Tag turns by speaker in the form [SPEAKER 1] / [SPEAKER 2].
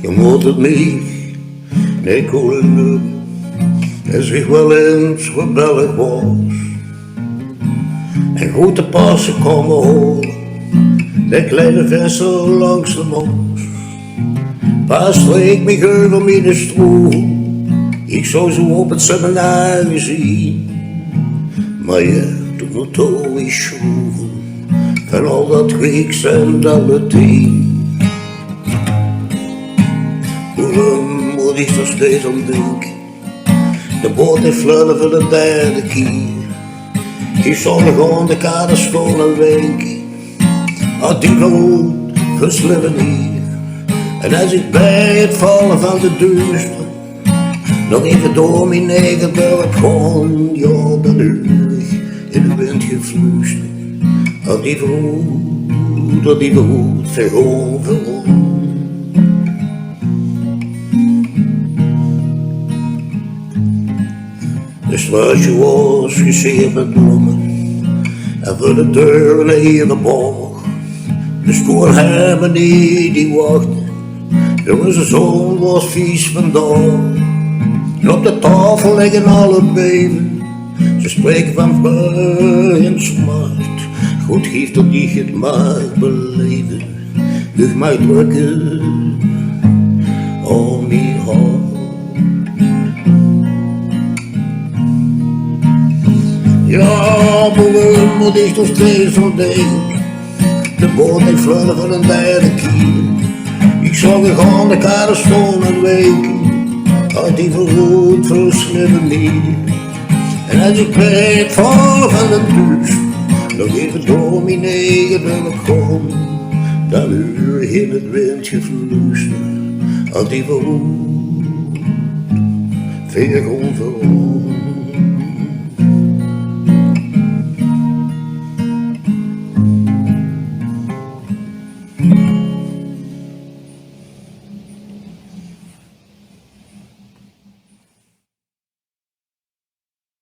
[SPEAKER 1] Je moet het niet, nee koelen. En zich wel eens rebellig was. En goed te passen komen horen. De kleine vessel langs de mos. Pas streek me geur in de stroom. Ik zou zo op het seminarie zien. Maar ja, toen het toch is schoon. Van al dat Grieks en dat Latijn. Hoe moet ik er steeds aan denken? De boot heeft vlullen voor de derde keer. Ik zal nog aan de kade staan en wenken. Had die rood geslippen hier. En als ik bij het vallen van de duister nog even door mijn eigen dorp gewoon, ja, dan hoor ik in de wind gefluister. Had die verhoed, verhoed. De straatje was gezeerd met bloemen en voor de deur een hele boog. De spoorhemmen die wachten, jongens, de zon was vies vandaag. En op de tafel liggen alle beven, ze spreken van vreugde en smart. God geeft dat die het maar beleven, lucht mij drukken om mijn hart. Ja, maar moet ik toch steeds zo denken. De boot heeft vlullen van een derde keer. Ik zag er aan de kade staan en weken. Had die verrood verslippen niet. En als ik bij het vallen van de thuis nog even door mijn eigen dorp kom, dan hoor ik in het windje fluisteren. Had die verrood, veer gewoon verrood.